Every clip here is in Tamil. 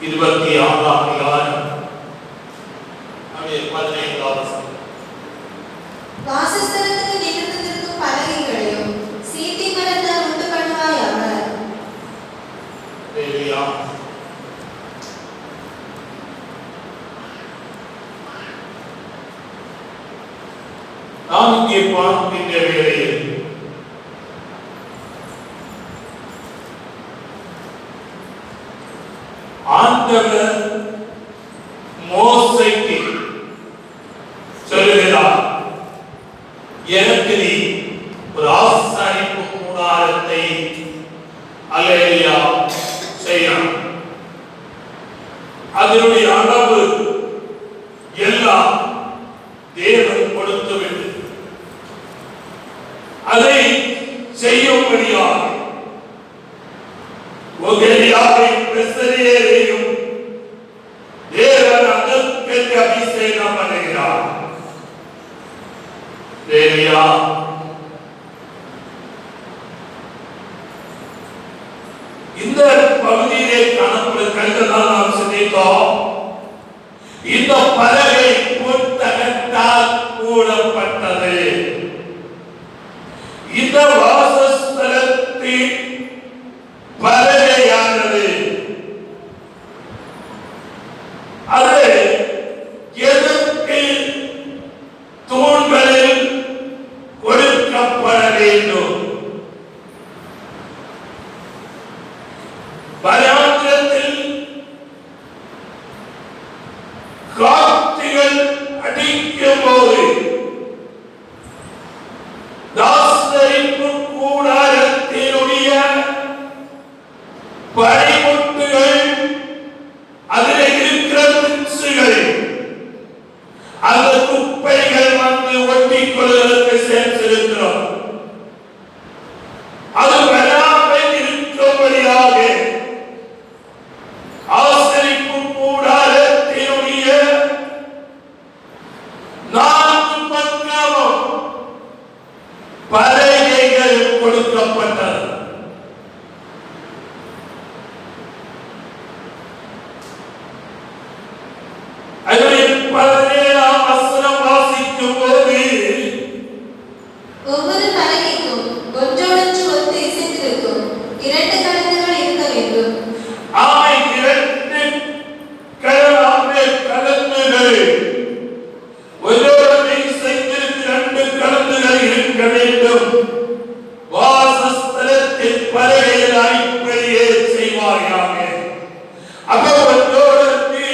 26 அதிகாரம் 15 வாசஸ்தலத்துக்கு நிமிர்ந்திருக்கும் பலகைகளையும் சீத்தி மரத்தால் உண்டு பண்ணுவாயாக. நாம் இங்கே பார்க்கின்ற வேளையில் ஆண்டவர் மோசேக்கு சொல்லுகிறார், எனக்கு நீ ஒரு ஆசாரிப்பு கூடாரத்தை அல்லேலூயா செய்யணும். அதனுடைய அளவு எல்லாம் தேவன் கொடுத்துவிட்டு அதை செய்யும்படியாக ஒகேலியாவையும் பெசரியேலையும் தேவன் அதற்கு அபிஷேகம் பண்ணுகிறார். தேவியா இந்த பகுதியிலே காணப்படும் கருத்தான் நாம் சிந்தித்தோம். இந்த பலகை புத்தகத்தால் கூடப்பட்டது. இந்த வாசஸ்தலத்தின் பலகையானது அது எதற்கு தூண்களில் கொடுக்கப்பட வேண்டும்? வனாந்திரத்தில் காற்றுகள் அடிக்கும் போது தாசரிப்பு கூடாரத்தினுடைய பனிமுட்டுகள், அதில் இருக்கிற பிச்சுகள், அந்த குப்பைகள் வந்து ஒட்டிக் கொள்வதற்கு சேர்த்திருக்கிறோம். அது வராமல் இருக்கும்படியாக ஆசரிப்பு கூடாரத்தினுடைய 4 பக்கமும் பலகைகள் கொடுக்கப்பட்டது. அதனுடைய 17ஆம் வசனம் வாசிக்கும் போது, ஒவ்வொரு பலகைக்கும் ஒன்றோடொன்று ஒத்து இசைந்திருக்கும் 2 கலந்துகள் இருக்க வேண்டும். ஆமை 2 கலந்துகள் ஒன்றோடொன்று இசைந்திருக்கும் 2 கலந்துகள் இருக்க வேண்டும். வாசஸ்தலத்தின் பலகையில் இப்படியே செய்வாயாக. அப்போ ஒன்றோடொன்று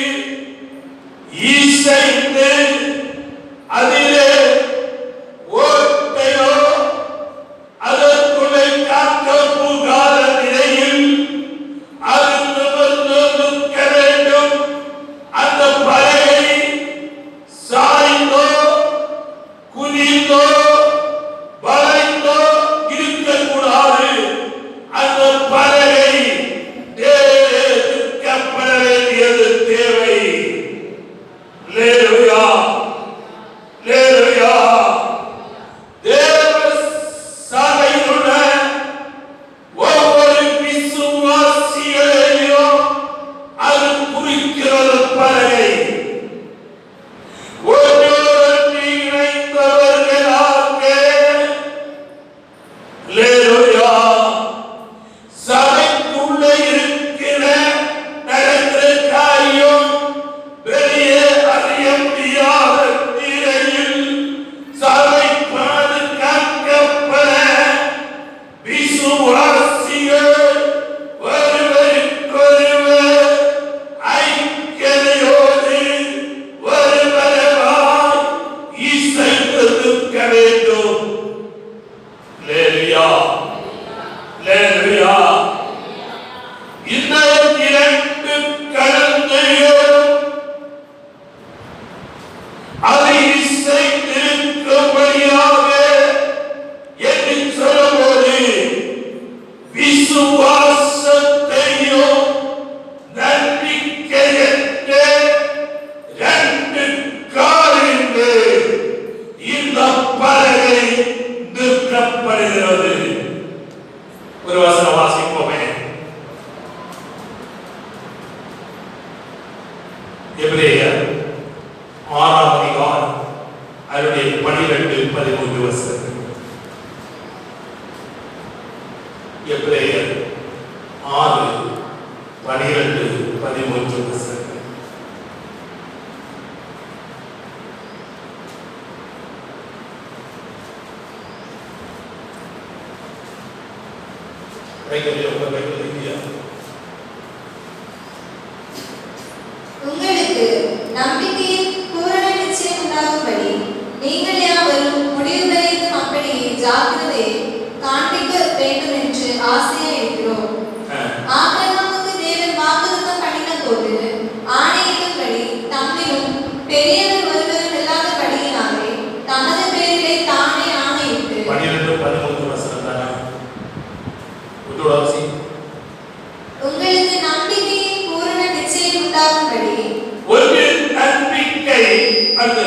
இசைந்து அதிலே ஓட்டையோ அதற்குள்ளே காற்று புகாத நிலையில் அது நிமிர்ந்து நிற்க வேண்டும். அந்த பலகை சாய்ந்தோ குனிந்தோ வளைந்தோ இருக்கக்கூடாது. அந்த பலகை நிற்கப்பட வேண்டியது தேவை. அல்லேலூயா, அல்லேலூயா. தேவ சபையிலுள்ள ஒவ்வொரு விசுவாசிகளையும் அது குறிக்கிறது பலகை. ஒன்றோடொன்று இணைந்தவர்களாக, அல்லேலூயா, சபைக்குள்ளே இருக்கிற நடக்கிற காரியம் வெளியே அறிய முடியாத நிலையில் சபை பாதுகாக்கப்பட விசுவாசிகள் ஒருவருக்கொருவர் ஐக்கியதையோடு ஒருவராய் இசைந்து நிற்க வேண்டும். அல்லேலூயா, அல்லேலூயா. இந்த 2 கலந்துகளும் அதை இசைந்திருக்கும்படியாக என்று சொல்லும்போது விசுவாசத்தையும் நம்பிக்கையற்ற 2 காரியங்கள் இந்த பலகை நிற்கப்படுகிறது. ஒரு வசனம் வாசிப்போமே. 12-13 வசனங்கள். எபிரேயர் 6:12-13 வசனங்கள். உங்களுக்கு நம்பிக்கையின் பூரண நிச்சயம் உண்டாகும்படி நீங்கள் யாவரும் முடிவு வரைக்கும் அப்படியே ஜாக்கிரதையை காண்பிக்க வேண்டும் என்று ஆசையா இருக்கிறோம். ஆபிரகாமுக்கு தேவன் வாக்குத்தத்தம் பண்ணின போது ஆணையிடும்படி தம்மிலும் பெரியவர் ஒருவரும் இல்லாதபடியினாலே தமது பேரிலே தானே ஆணையிட்டு 12-13 வசனம் தானா? உங்களுக்கு நம்பிக்கையின் பூரண நிச்சயம் உண்டாகும்படி ஒரு நம்பிக்கை அது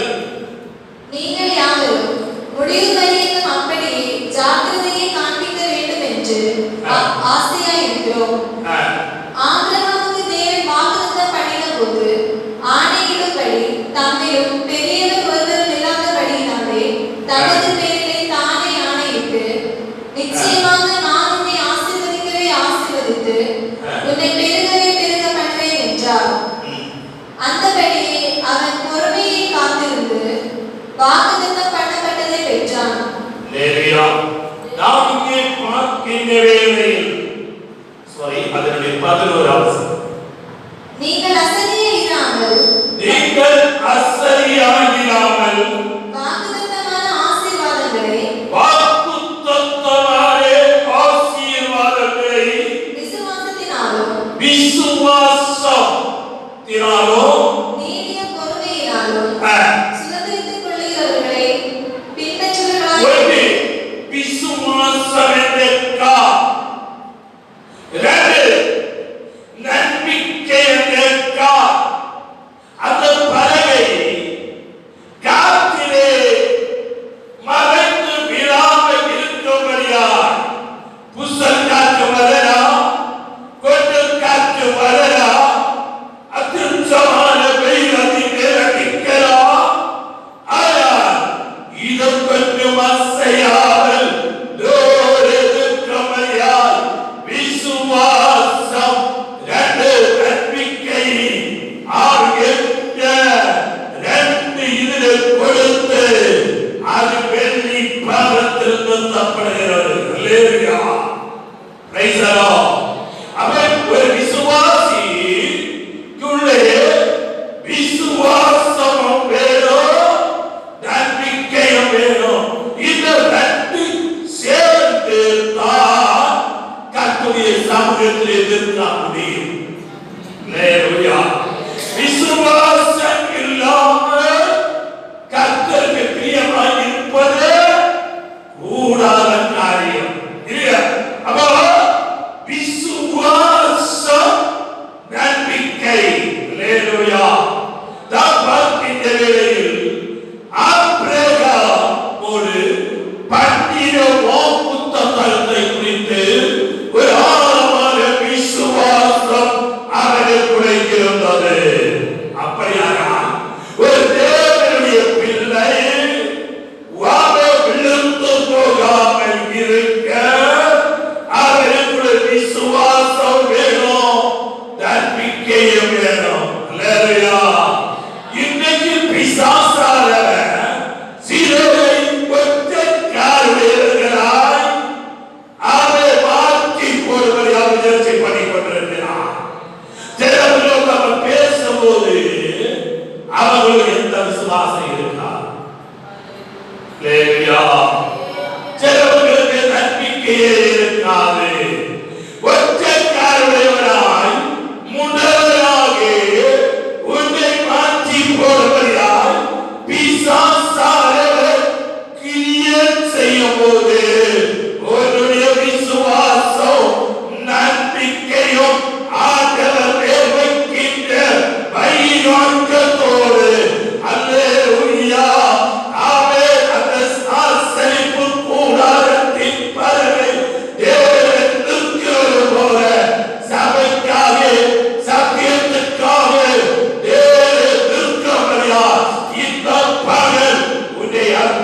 நீங்கள் யாவரும் முடிவு வரைக்கும் அப்படியே ஜாக்கிரதையை காண்பிக்க வேண்டும் என்று ஆசையா இருக்கிறோம். ஆபிரகாமுக்கு தேவன் வாக்குத்தத்தம் பண்ணின போது ஆணையிடும்படி தம்மிலும் பெரியவர் ஒருவரும் இல்லாதபடியினாலே தமது பேரிலே தானே ஆணையிட்டு நிச்சயமாக நான் உன்னை ஆசீர்வதிக்கவே ஆசீர்வதித்து உன்னை பெருகவே பெருக பண்ணுவேன் என்றார். அந்தபடியே அவன் பொறுமையை காத்திருந்து வாக்குத்தத்தம் பண்ணப்பட்டதை பெற்றான். நாம் இங்கே பார்க்கின்ற வேளையில் அதனுடைய 11வது வசனம், நீங்கள் அசதியாயிராமல் வாக்குத்தத்தமான ஆசீர்வாதங்களை விசுவாசத்தினாலும் நீடிய பொறுமையினாலும் சுதந்திரித்துக் கொள்ளுகிறவர்களை பின்பற்றுகிறவர்களாய்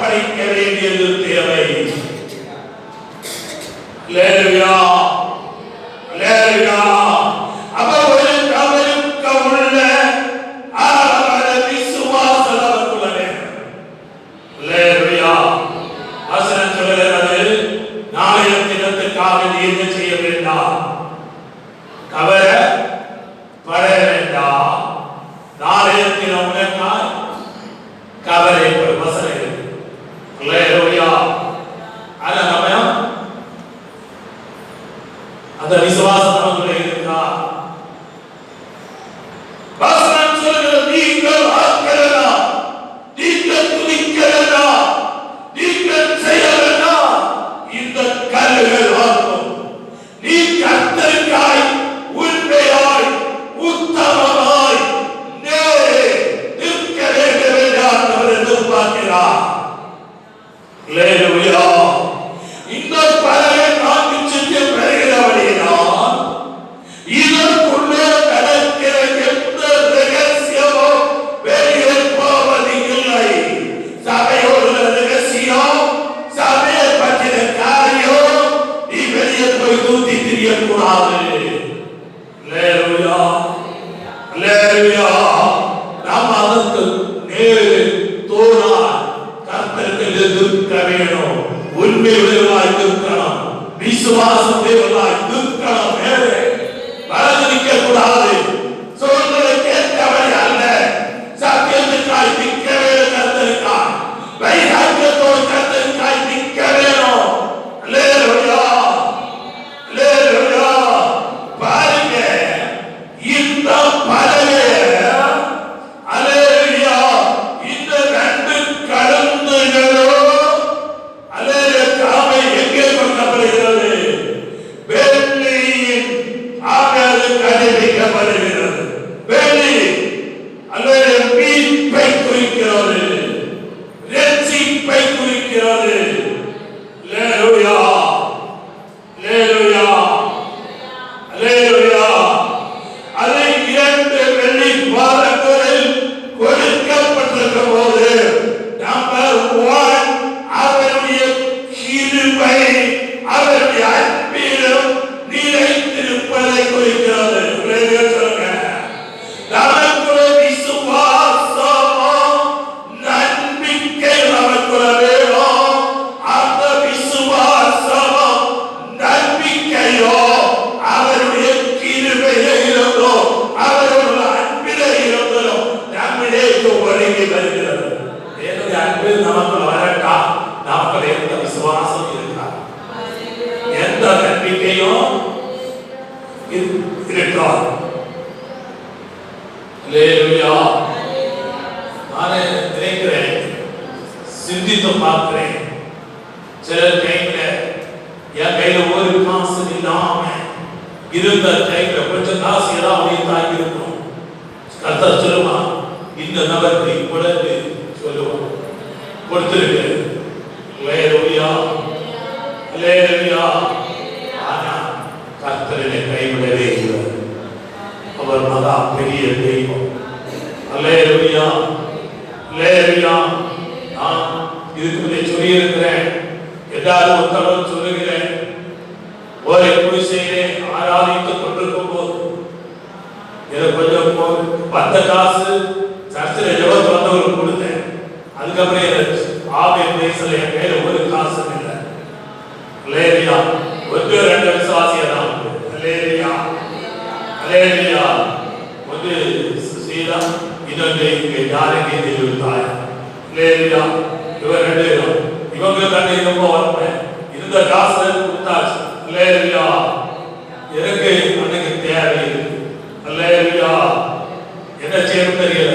அர்ப்பணிக்க வேண்டியது தேவை. அல்லேலூயா, அல்லேலூயா. அவருக்கு உள்ள விசுவாசம் நமக்குள்ள வேண்டும். அல்லேலூயா. வசனம் சொல்கிறது, நாளைய தினத்துக்காக நீ என்ன செய்ய வேண்டாம், கவலைப்பட வேண்டாம். நாளைய தினம் உனக்காய் கவலைப்பட வசனம் இருக்கு. அல்லேலூயா. ஆனா நம்ம அந்த விசுவாசம் நமக்குள்ள இருக்கா? வசனம் சொல்கிறது, நீங்கள் ஆக்கிறதா, நீங்கள் துதிக்கிறதா, நீங்கள் செய்யறதா, இந்த கல்லுகள் ஆகும். நீ கர்த்தருக்காய் உண்மையாய் உத்தமமாய் நிற்க வேண்டும் என்று ஆண்டவர் எதிர்பார்க்கிறார். அல்லேலூயா. இந்த பலனை நான்கு சென்று பெறுகிறவர்களால் இதற்குள்ளே நடக்கிற எந்த ரகசியமும் வெளியே போவது இல்லை. சபையோட ரகசியம், சபையை பற்றின காரியம் நீ வெளியே போய் தூத்தி திரியக்கூடாது. அல்லேலூயா, அல்லேலூயா. நாம் அதற்கு நேரு தோழாய் கர்த்தருக்கு எதிர்க்க வேணும். உண்மையுள்ளவர்களாய் இருக்கணும், விசுவாசத்தேவர்களாய் இருக்கணும். வளர்ந்து நிற்க கூடாது, சொல்வதை கேட்கவரை அல்ல. சத்தியத்துக்காய் நிற்க வேணும், கர்த்தருக்காய் வைராக்கியத்தோடு கர்த்தருக்காய் நிற்க வேணும். அல்லேலூயா, அல்லேலூயா. பாருங்க, இந்த பலகை, அல்லேலூயா, இந்த ரெண்டு கலந்துகளும் அல்லேலூயா எங்கே கொல்லப்படுகிறது? வெள்ளியின் ஆகாது கடைபிடிக்கப்படுகிறது. வெள்ளி அல்லேலூயா மீட்பை குறிக்கிறது, ரட்சிப்பை குறிக்கிறது. அல்லேலூயா, அல்லேலூயா, அல்லேலூயா. அதை இரண்டு வெள்ளி பாதங்களில் கொடுக்கப்பட்டிருக்கும் போது நம்பர் 1 அவருடைய கிருபை, அவருடைய அன்பிலும் நிலைத்திருப்பதை குறிக்கிறது. சொல்லுங்க, நமக்குள்ள விசுவாசமோ நம்பிக்கை நமக்குள்ள வேணும். அந்த விசுவாசமோ நம்பிக்கையோ அவருடைய கிருபையிலே இருந்தோ அவருடைய அன்பிலே இருந்தோ நம்மிலே ஒழுங்கி வருகிறது. என்னுடைய அன்பு நமக்குள்ள வரட்டா, நமக்குள்ள எந்த விசுவாசம் இருக்கா, எந்த நம்பிக்கையும் இருக்கா? அல்லேலூயா. நானே நினைக்கிறேன், சிந்தித்து பார்க்கிறேன். சில டைம்ல என் கையில ஒரு காசு இல்லாம இருந்த டைம்ல கொஞ்சம் காசு ஏதாவது தாங்கி இருக்கும். கர்த்தர் சொல்லுவான், இந்த நபருக்கு இவ்வளவு சொல்லுவான், கொடுத்திருக்கு. அல்லேலூயா, அல்லேலூயா. ஆனா கர்த்தரை கைவிடவே இல்லை. அவர் மகா பெரிய தெய்வம். அல்லேலூயா, அல்லேலூயா. நான் இதுக்கு சொல்லி இருக்கிறேன், எல்லாரும் ஒருத்தரும் சொல்லுகிறேன். ஒரு குடிசையிலே ஆராதித்துக் கொண்டிருக்கும் போது எனக்கு கொஞ்சம் பத்த காசு சர்ச்சில் ஜெபத்து வந்தவருக்கு கொடுத்தேன். அதுக்கப்புறம் எனக்கு ஆவின் பேசல, என் கையில ஒரு காசு இல்லை. அல்லேலூயா. ஒன்று ரெண்டு விசுவாசியா தான். அல்லேலூயா, அல்லேலூயா. ஒன்று சீதா, இன்னொன்று இங்கே யாருக்கு தெரிவித்தாய். அல்லேலூயா. இவர் ரெண்டு பேரும் இவங்க கண்டு ரொம்ப வரப்பேன். இருந்த காசு கொடுத்தாச்சு. அல்லேலூயா. எனக்கு அன்னைக்கு தேவை. அல்லேலூயா. என்ன செய்யணும் தெரியல.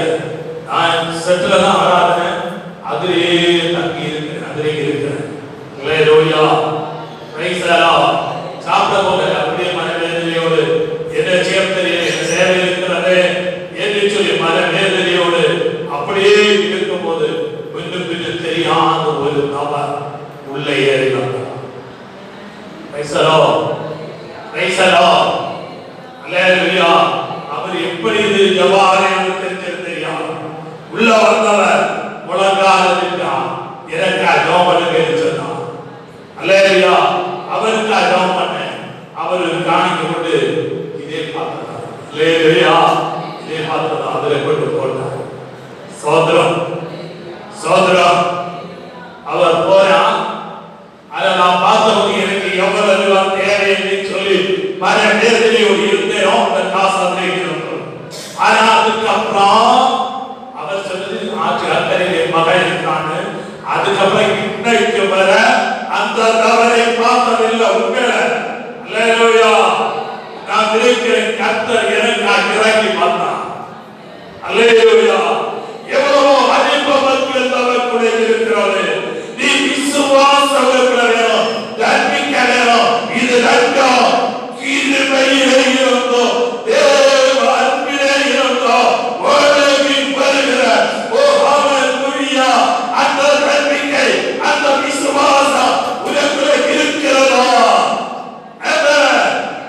நான் செட்டில தான் ஆராதனை, அதிலே தங்கி இருக்கிறேன், அதிலே இருக்கிறேன். அல்லேலூயா. Praise the Lord. சாப்பிட போகல, அப்படியே மனவேதனையோடு என்ன செய்யணும் தெரியல, என்ன சேவை இருக்கிறது என்று சொல்லி மனவேதனையோடு அப்படியே இருக்கும் போது கொஞ்சம் கொஞ்சம் தெரியாத ஒரு நபர் உள்ளே ஏறி வந்தார். Praise the Lord, praise the Lord. Alleluia. அவர் எப்படி இது ஜவாரே என்று தெரியாது. உள்ள வந்தவர் முழங்கால நின்றார். எனக்கு ஜெபம் பண்ணுங்கன்னு சொன்னான். அல்லேலூயா. அவருக்கு ஜெபம் பண்ணேன். அவர் காணிக்க கொண்டு இதே பார்த்தா. அல்லேலூயா. இதே பார்த்தா அதுல கொண்டு போட்டார். சோதரம் சோதரம் அவர் போனா அதை நான் பார்த்தவங்க எனக்கு எவ்வளவு தேவை என்று சொல்லி பல நேரத்திலே இருந்தேன். அந்த காசு ஆனா அதுக்கப்புறம் அவர் சொன்னது ஆட்சி அக்கறையிலே மகன் இருக்கான்னு. அதுக்கப்புறம் இன்னைக்கு வர அந்த தவறை பார்த்ததில்லை. உண்மையில அல்லேலூயா. நான் நினைக்கிறேன் கர்த்தர் எனக்காக இறங்கி பார்த்தான். அல்லேலூயா. எவ்வளவோ அனுபவங்கள் நமக்குள்ள இருக்கிறது. நீ விசுவாசம் வேணும், நம்பிக்கை வேணும். இது ரெண்டும் கிருபையிலே இருந்தோ தேவ அன்பிலே இருந்தோ ஒழுங்கி வருகிற ஹalleluya. அந்த நம்பிக்கை அந்த விசுவாசம் உனக்குள்ள இருக்கிறதா?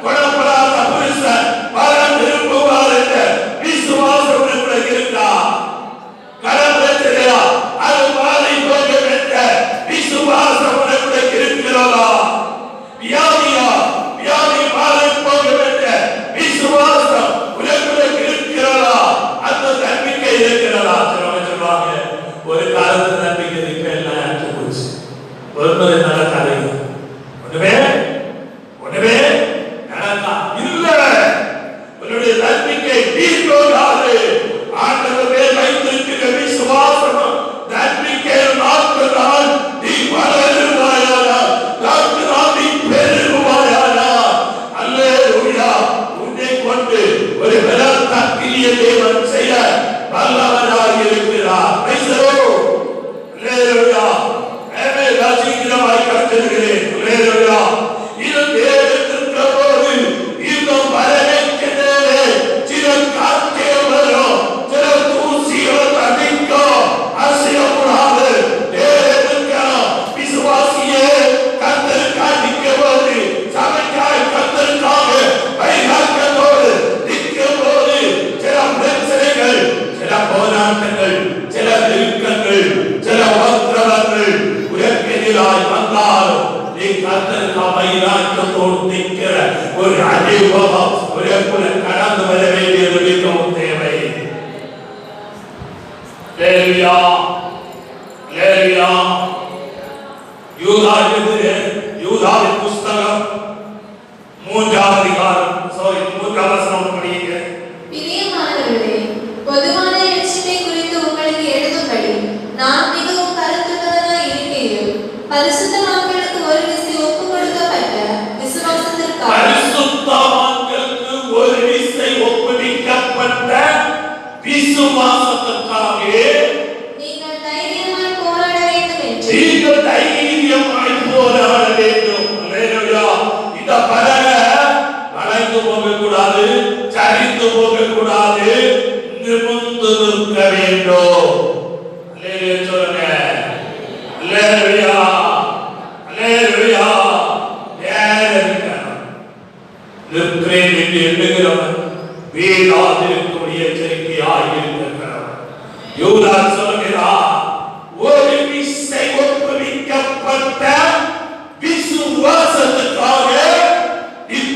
கொடப்படாத புருஷன் பலம் விரும்புவார் என்ற விசுவாசம் உனக்குள்ள இருக்கா? கடமையா அது மாறி போக என்ற விசுவாசம் உனக்குள்ள இருக்கிறதா? வியாதியா வியாதி மாறி போக என்ற விசுவாசம் உனக்குள்ள இருக்கிறதா? அந்த நம்பிக்கை இருக்கிறதா? சொல்லுவாங்க ஒரு காலத்துல நம்பிக்கை இருக்க எல்லாம் அழிஞ்சு போச்சு. ஒரு முறை நடக்காதீங்க. ஒண்ணுமே நடக்கா இல்ல. உன்னுடைய நம்பிக்கை வீணாகாது. ஆண்டவர் மேல் வைத்திருக்கிற விசுவாசம் நம்பிக்கை நாட்களால் நீ வளருவாயானால், நாட்களால் நீ பெருகுவாயானால். அல்லேலூயா. உன்னை கொண்டு ஒரு பலத்த கிரியை தேவன் செய்ய வல்லவராய் இருக்கிறார். அல்லேலூயா. மேலே ராஜீகரமாய் கற்றுகிறேன். அல்லேலூயா. இது தேவத்திற்கு போது இன்னும் வரவேற்கிறே. சில காற்றில் வரும், சில தூசிகள் அடிக்கும், அசையக்கூடாது. தேவனுக்கான விசுவாசியே கர்த்தருக்காக நிற்கும்போது, சபைக்காக கர்த்தருக்காக வைராக்கியத்தோடு நிற்கும்போது சில பிரச்சனைகள், சில போராட்டங்கள், சில நெருக்கங்கள், சில உபத்திரவங்கள் உனக்கு எதிராய் வந்தாலும் நீ கர்த்தருக்காக வைராக்கியத்தோடு நிற்கிற ஒரு அனுபவம் உனக்குள்ள கடந்து வர வேண்டியது மிகவும் தேவை. அல்லேலூயா. அல்லேலூயா. யூதாவின் புஸ்தகம் 3ஆம் அதிகாரம் 3ஆம் வசனம் படிங்க. பிரியமானவர்களே, பொதுவான இரட்சிப்பை குறித்து உங்களுக்கு எழுதும்படி நான் மிகவும் கருத்துள்ளவனாய் இருக்கிறேன். பரிசுத்தவான்களுக்கு ஒரு விசை ஒப்புக் கொடுக்கப்பட்ட விசுவாசத்திற்காக பரிசுத்தவான்களுக்கு ஒரு விசை ஒப்புவிக்கப்பட்ட விசுவாசத்திற்காக நீங்கள் தைரியமாய் போராட வேண்டும் என்று அல்லேலூயா. இந்த பலக வளைந்து போகக்கூடாது, சரிந்து போகக்கூடாது, நிமிர்ந்து நிற்க வேண்டும். அல்லேலூயா சொல்லுங்க. அல்லேலூயா. அல்லேலூயா. நிற்கிறேன் என்று எண்ணுகிறவன் வேதாதிருக்கக்கூடிய எச்சரிக்கையாய் இருக்கிறவன். யூதா சொல்கிறார், ஒரு விசை ஒப்புவிக்கப்பட்ட விசுவாசத்துக்காக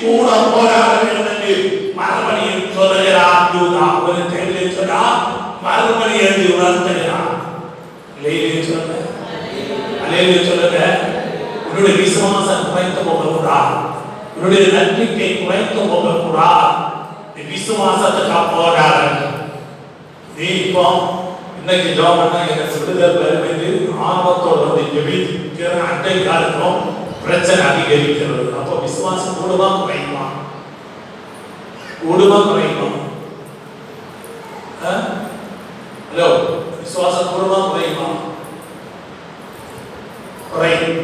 கூட போராட வேண்டும் என்று மறுபடியும் சொல்கிறார். யூதா ஒரு கையில் சொன்னா மறுபடியும் எழுதி உணர்த்துகிறார். அல்லேலூயா சொல்லுங்க. அல்லேலூயா சொல்லுங்க. உன்னுடைய விசுவாசம் குறைந்து போகக்கூடாது. உன்னுடைய நம்பிக்கை குறைந்து போகக்கூடாது. விசுவாசத்துக்காக போராட நீ இப்போ இன்னைக்கு ஜோமன்னா எனக்கு விடுதலை பெறுவது ஆர்வத்தோடு வந்து ஜெபிக்கிற அண்டை காலத்திலும் பிரச்சனை அதிகரிக்கிறது. அப்போ விசுவாசம் கூடுமா குறையுமா? கூடுமா குறையுமா? ஹலோ, விசுவாசம் கூடுமா குறையுமா? குறையும்.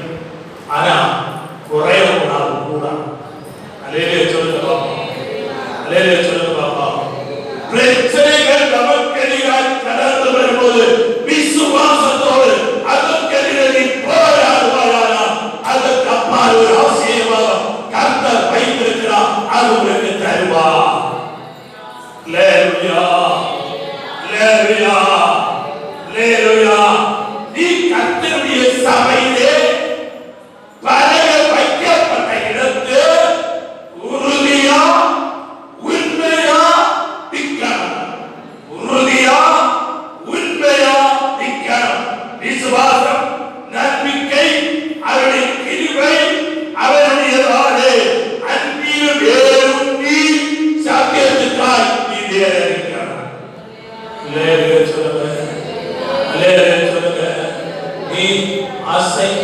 ஆனா குறையக்கூடாது கூட. அல்லேலூயா சொல்லுங்க பாப்பா. அல்லேலூயா சொல்லுங்க பாப்பா. பிரச்சனைகள் நமக்கு எதிராக கடந்து வரும்போது விசுவாசத்தோடு அதற்கு எதிராக போராடுவாயானால் அதற்கு அப்பால் ஒரு ஆசீர்வாதம் கர்த்தர் வைத்திருக்கிறார். அது உனக்கு தருவார். அல்லேலூயா. அல்லேலூயா. அல்லேலூயா. நீ கர்த்தருடைய சபை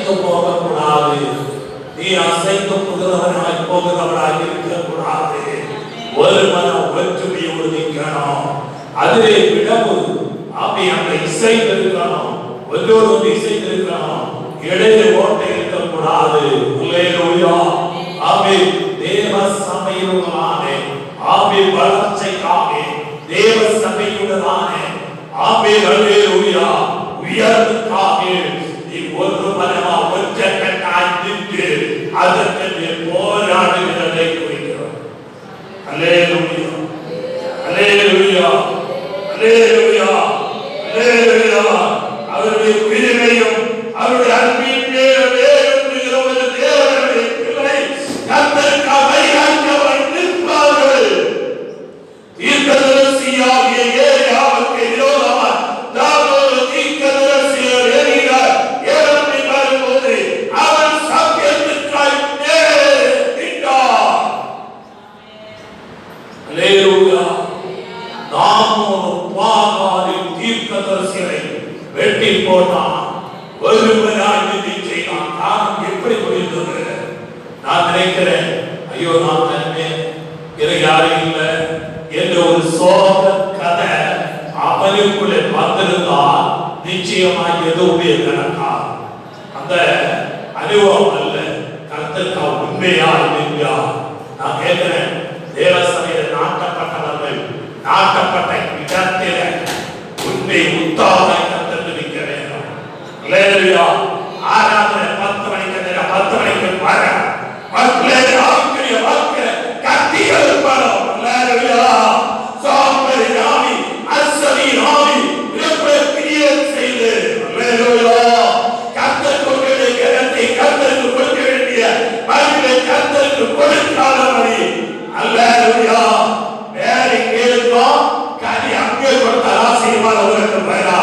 அசைத்து போகக்கூடாது. நீ அசைத்து போகிறவனாய் போகிறவனாய் இருக்கக்கூடாது. ஒரு மனம் ஒற்றுமையோடு நிற்கணும். அதிலே விடவு அப்படி அந்த இசைந்து இருக்கணும். ஒன்றோடு இசைந்து இருக்கணும். இடையில ஓட்டை இருக்கக்கூடாது. அல்லேலூயா. ஆமென். தேவ சபையுடனானே ஆமென் வளர்ச்சிக்காக தேவ சபையுடனானே ஆமென் அல்லேலூயா உயர்வுக்காக நீ ஒரு மனமா ஒற்றை கட்டாய் நின்று அதற்கு போராடுகிறதை குறிக்கிறோம். அல்லேலூயா அல்லேலூயா அல்லேலூயா அல்லேலூயா. அவருடைய உரிமையும் அவருடைய அன்பின் வேறுகிற தேவனுடைய பிள்ளை கர்த்தருக்காக வைராக்கியமாய் நிற்பார்கள். தீர்க்கதரிசியாகிய ஏலியாவுக்கு விரோதமாய் தாவீது தீர்க்கதரிசியை எறிகிறார். ஏறி வரும்போது அவன் சத்தியத்திற்காய் நின்றார். அல்லேலூயா. நாமொரு பாகாலின் தீர்க்கதரிசியை வெட்டி போட்டான். ஒருவராய் நிதி செய்தான். காரணம் எப்படி புரிந்தது? நான் நினைக்கிறேன், ஐயோ நான் தனிமே யாரும் இல்லை என்ற ஒரு சோக கதை அவனுக்குள்ளே வந்திருந்தால் நிச்சயமாக எதுவுமே நடக்காது. அந்த அனுபவம் அல்ல, கர்த்தருக்கு உண்மையா இல்லையா? நான் கேட்கிறேன், தேவசபையில் நாட்டப்பட்டவர்கள் நாட்டப்பட்ட இடத்தில உண்மை உத்தாவாய் கர்த்தருக்கு நிற்க வேண்டும். அல்லேலூயா. ஆராதனை 10 மணிக்கு 10 மணிக்கு வர மக்களே ஆக்கிரிய மக்கள் கத்திகள் பலம். அல்லேலூயா. சாம்பரி ராமி அசரி ராமி இப்படி கிரியேட் செய்து அல்லேலூயா கர்த்தருக்கு கரத்தை கர்த்தருக்கு கொடுக்க வேண்டிய மகிமை கர்த்தருக்கு கொடுக்காதபடி அல்லேலூயா வேற கேளுங்க கனி அங்கே கொடுத்த ஆசீர்வாதம் உங்களுக்கு வரா.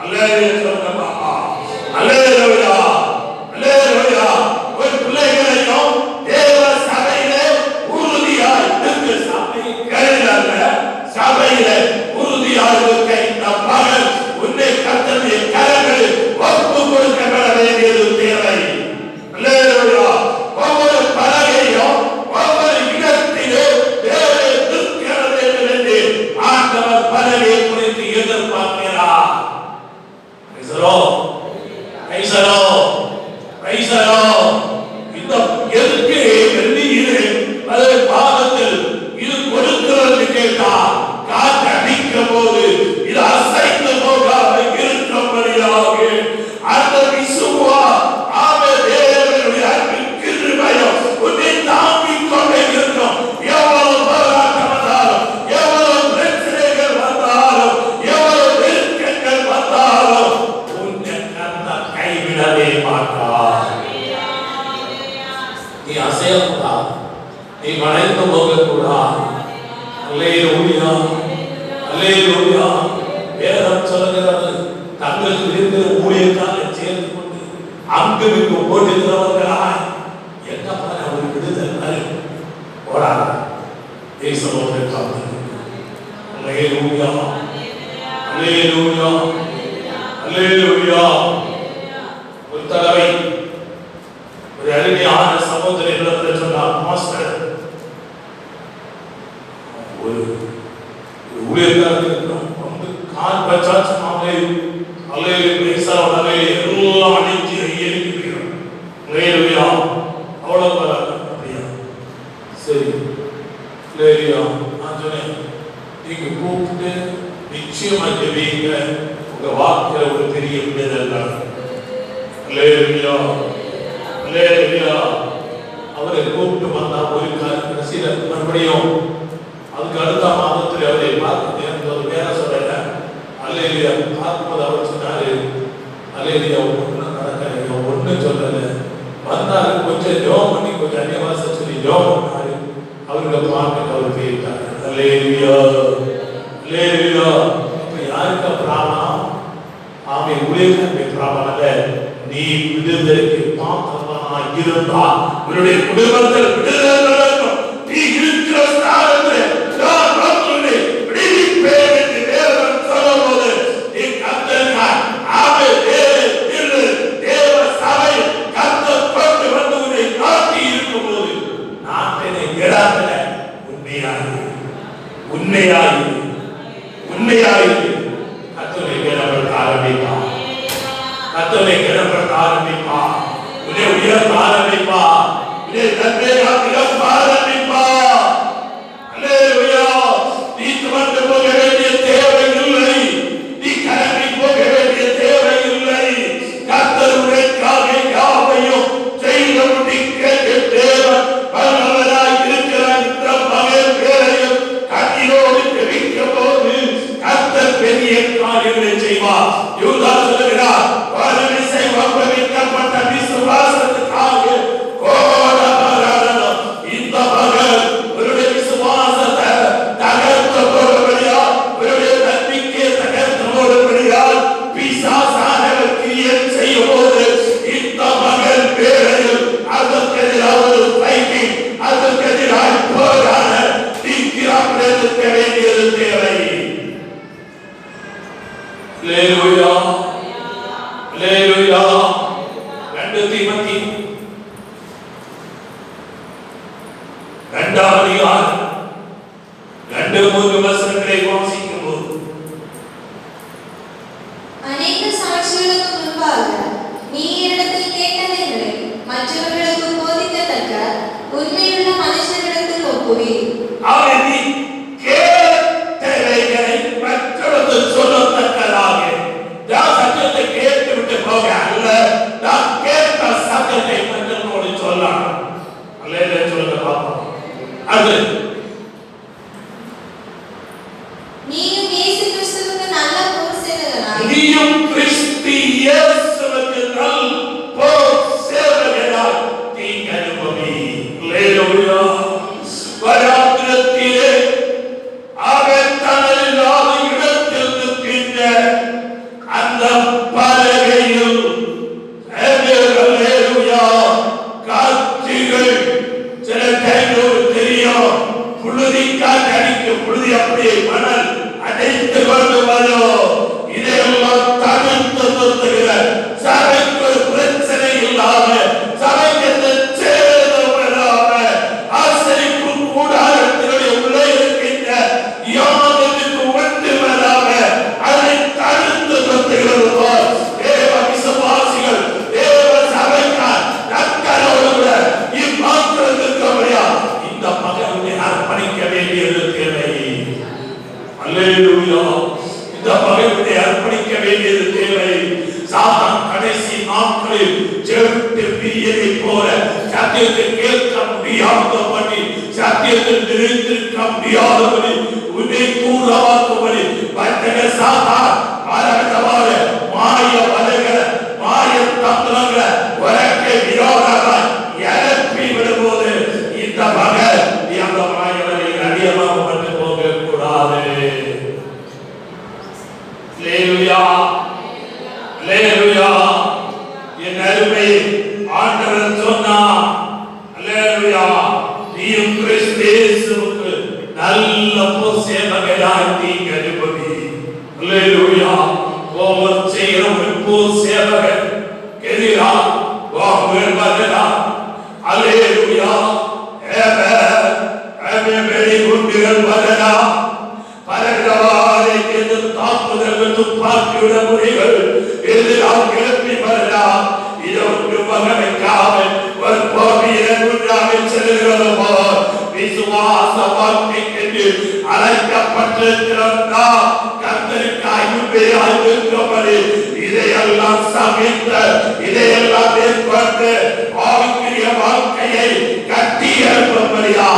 அல்லேலூயா சொல்லுங்க. அல்லேலூயா அல்லேலூயா. ஒரு பிள்ளைகளையும் தேவ சபையிலே உறுதியாய் நிற்க, சபையில சபையிலே உறுதியாய் நிற்க இந்த மகள் உன்னை கர்த்தருடைய கரங்களில் ஒப்பு கொடுக்கப்பட வேண்டியது தேவை. அல்லேலூயா. ஒவ்வொரு பலகையும் ஒவ்வொரு இடத்திலே தேவை நிற்கிறது என்று ஆண்டவர் பலகை குறித்து எதிர்பார்க்கிறார். இந்த எதுக்கு வெள்ளியிலே அதே பாதத்தில் இது கொடுக்கிறது கேட்டால் காற்று அடிக்கும் போது இது அசைந்து போகாம இருக்கும்படியாக அந்த விசுவா தேவனுடைய அன்பின் கிருபையும் உன்னை தாங்கிக் கொண்டே இருக்கும். எவ்வளவு போராட்டம் வந்தாலும், எவ்வளவு பிரச்சனைகள் வந்தாலும், எவ்வளவு நெருக்கங்கள் வந்தாலும் உன்னை கர்த்தர் கைவிடவே மாட்டார். நீ அசையக்கூடாது, நீ மறைந்து போகக்கூடாது. அல்லேலூயா அல்லேலூயா. வேதம் சொல்லுகிறது, தங்களுக்கு இருக்கிற ஊழியர்களை சேர்ந்து கொண்டு அங்கு இங்கு ஓடுகிறவர்களாய் என்ன பண்ண ஒரு விடுதல் போராட தேசமோடு காத்து. அல்லேலூயா அல்லேலூயா அல்லேலூயா. ஒரு தடவை ஒரு அருமையான சகோதரி இடத்துல சொன்னார், மாஸ்டர் ஒரு ஊழியர்கள் வந்து கால் பச்சாச்சு மாமே அல்லேலூயா பேசாமலே எல்லாம் அடிச்சு ஏறிக்கிறோம். அல்லேலூயா. அவ்வளவு பரவாயில்ல. அப்படியா? சரி. அல்லேலூயா. நான் சொன்னேன், நீங்க கூப்பிட்டு நிச்சயமா ஜெபிங்க, உங்க வாக்குல ஒரு பெரிய விடுதல் தான். அல்லேலூயா அல்லேலூயா. அவரை கூப்பிட்டு வந்தா ஒரு கடைசியில மறுபடியும் அதுக்கு அடுத்த மாதத்தில் அவரை பார்த்து ஒரு வேற சொல்லல. அல்லேலூயா. பார்க்கும்போது அவர் சொன்னாரு, அல்லேலூயா ஒன்றும் நடக்கலையோ, ஒன்றும் சொல்லல. வந்தாரு, கொஞ்சம் ஜோம் பண்ணி கொஞ்சம் அந்நியவாச சொல்லி ஜோம் பண்ணாரு. அவர்களை பார்த்து அவர் போயிட்டார். அல்லேலூயா அல்லேலூயா. இப்ப யாருக்கு பிராணம்? ஆமை ஊழியர்களுக்கு பிராணம் அல்ல. நீ விடுதலைக்கு பாத்திரமாய் இருந்தால் உன்னுடைய குடும்பத்தில் விடுதலை நடக்கும். நீ இருக்கிற ஸ்தானத்தில் நான் வந்து விடுவிப்பேன் என்று தேவன் சொல்லும்போது நீ கர்த்தருக்காய் ஆமை தேவ சபை தீமோத்தி 2ஆம் அதிகாரம் 2-3 வசனங்களை வாசிக்கும் போது, அநேக சாட்சிகளுக்கு முன்பாக நீ என்னிடத்தில் கேட்டவைகளை மற்றவர்களுக்கு போதிக்கத்தக்க உண்மையுள்ள மனுஷரிடத்தில் ஒப்புவி. அவன் நீ கேட்டவைகளை மற்றவர்களுக்கு சொல்லத்தக்கதாக சத்தத்தை கேட்டு விட்டு போக அல்ல, நான் கேட்ட சத்தத்தை மற்றவர்களோடு சொல்லலாம். அல்லேலூயா சொல்லுங்க பாப்போம். அது நீயும் இயேசு கிறிஸ்துவுக்கு நல்ல போர் சேவகனாய் நீயும் கிறிஸ்து இயேசுவுக்கு நல்ல போர் சேவகனாய் தீங்கனுபவி. அல்லேலூயா. வராத்திரத்திலே அவன் தனது இடத்தில் நிற்கின்ற அந்த பலகையில் அல்லேலூயா காட்சிகள் சில டைம் தெரியும். புழுதி காற்று அடிக்கும், புழுதி அப்படியே மணல் அடைத்து கொண்டு வரும். இதையெல்லாம் தவிர்த்து நிறுத்துகிற சபைக்கு ஒரு பிரச்சனை இல்லாம, சபைக்கு எந்த சேதம் வராம, ஆசரிப்பு கூடாரத்தினுடைய உள்ளே இருக்கின்ற யாதனுக்கு ஒன்று வராம அதை தடுத்து நிறுத்துகிறதோ தேவ விசுவாசிகள், தேவ சபைக்கார் நக்கரோடு கூட இம்மாத்திரம் இருக்க முடியாது. இந்த மகனை அர்ப்பணிக்க வேண்டியது தேவை. அல்லேலூயா. இந்த மகனை அர்ப்பணிக்க வேண்டியது தேவை. சாத்தான் கடைசி நாட்களில் செவிட்டு பிரியதை போல சத்தியத்தை கேட்க முடியாதபடி, சத்தியத்தில் நிலைத்திருக்க முடியாதபடி, உன்னை தூரமாக்கும்படி வஞ்சக சாத்தான் பலவிதமான மாய வலைகளை, மாய தந்திரங்களை உனக்கு விரோதமாய் எழுப்பி விடும்போது இந்த மகன் அந்த மாய வலையில் அடியமாக வந்து போக கூடாது. அல்லேலூயா. அல்லேலூயா. என் அருமை ஆண்டவர் சொன்னார், அல்லேலூயா, நீயும் கிறிஸ்து இயேசுவுக்கு நல்ல போர் சேவகனாய் தீங்கனுபவி. அல்லேலூயா. ஒவ்வொரு செய்கிறோம் போர் சேவகன் எதிராக வருகிறார். அல்லேலூயா. வெளிகுண்டுகள் வரலாம், பலவிதமான தாக்குதல் துப்பாக்கியுட முறைகள் எதிராக கிளப்பி வரலாம். இதை ஒன்று வகைக்காமல் ஒரு போட்டியில் உண்டாக செல்கிறதோ விசுவாச வாழ்க்கைக்கு அழைக்கப்பட்டிருக்கிறதா கர்த்தருக்காய் இருக்கிறபடி இதையெல்லாம் சமைத்த, இதையெல்லாம் ஏற்பட்டு ஆவிக்குரிய வாழ்க்கையை கட்டி எழுப்பும்படியா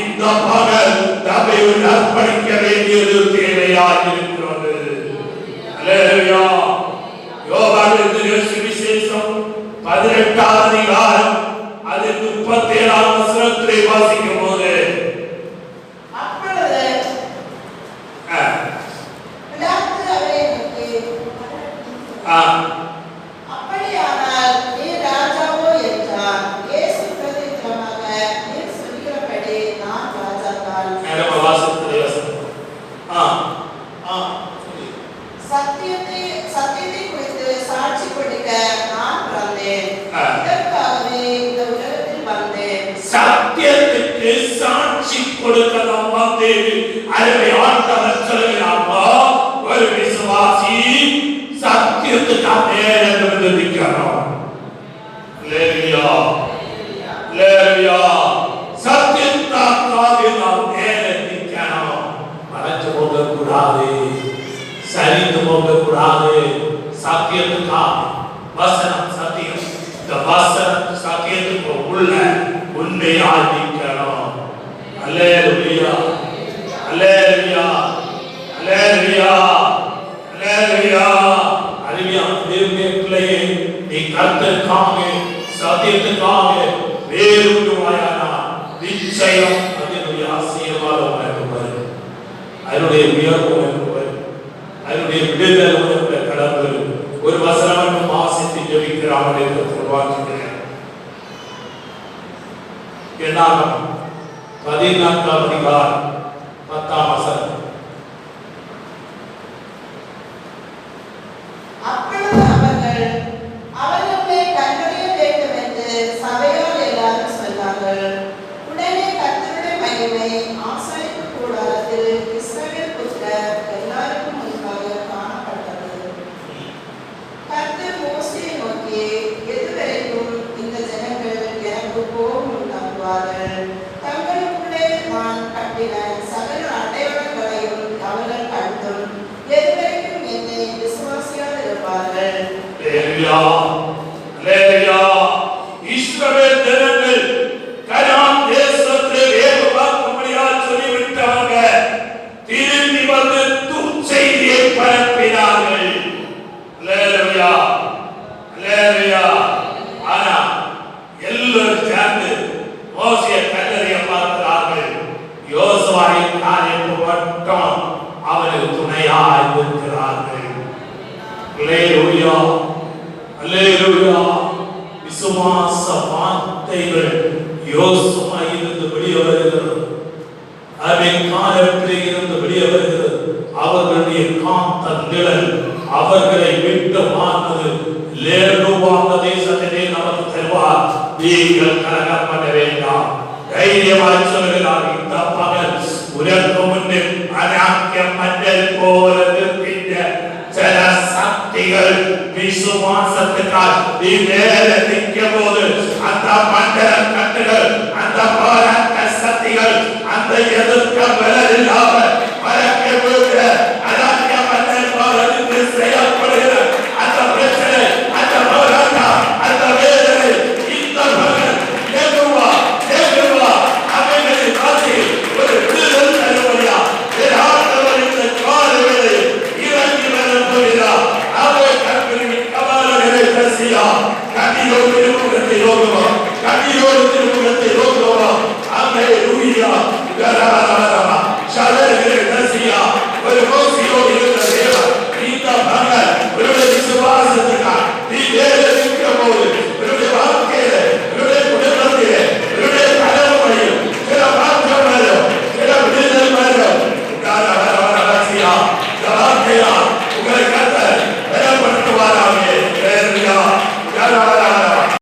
இந்த மகன் நம்மை அர்ப்பணிக்க வேண்டியது தேவையாக இருக்கிறது. அல்லேலூயா. யோவான் எழுதின சுவிசேஷம் 18ஆம் அதிகாரம் அது 37ஆம் வசனத்தை வாசிக்கும் போது, அப்பொழுது பிலாத்து அவரை நோக்கி, அப்படியானால் நீர் ராஜாவோ என்றார். இயேசு பிரதித்திரமாக, நீர் சொல்கிறபடி நான் ராஜாதான். சத்தியத்தை குறித்து சாட்சி கொடுக்க நான் வந்தேன். இதற்காகவே இந்த உலகத்தில் வந்தேன். சத்தியத்துக்கு சாட்சி கொடுக்க நான் வந்தேன். அருமை ஆண்டவர் சொல்கிறார், ஒரு விசுவாசி சத்தியத்துக்காக நிற்கணும். அல்லேலூயா. அல்லேலூயா. சத்தியத்துக்காக நாம் நிற்கணும். மறைச்சு போக கூடாது, சரிந்து போக கூடாது. சத்தியத்துக்காக வசனம் சத்தியம், இந்த வசனம் சத்தியத்துக்கு உள்ள உண்மையாக நிற்கணும். அல்லேலூயா. அல்லேலூயா. அல்லேலூயா. அல்லேலூயா. அருமையான தேவனுடைய பிள்ளையே, நீ கர்த்தருக்காக சத்தியத்துக்காக வேறுவாயானால் நிச்சயம் அதனுடைய ஆசீர்வாதம் உனக்கு வரும், அதனுடைய உயர்வு உனக்கு வரும், அதனுடைய விடுதலை உனக்கு கடவுள். ஒரு வசனம் வாசித்து ஜெபிக்கிறார்கள் என்று சொல்வார்கள். என்னாகும் 14ஆம் அதிகாரம் 10ஆம் வசனம். அப்பொழுது அவர்கள் அவர்களுடைய கண்ணுடைய விசுவாச வார்த்தைகள் யோசுவாயிலிருந்து வெளியே வருகிறது. அவன் காலத்திலே இருந்து வெளியே வருகிறது. அவர்களுடைய காத்த நிழல் அவர்களை விட்டு மாறுவது. லேலுவான தேசத்திலே நமக்கு தருவார். நீங்கள் கலங்கப்பட வேண்டாம். தைரியமாய் சொல்கிறார். இந்த பகல் உனக்கு முன்னே அநாக்கிய மஞ்சள் போல நிற்கின்ற சில சக்திகள் விசுவாசத்துக்கால் நீ நேரத்தை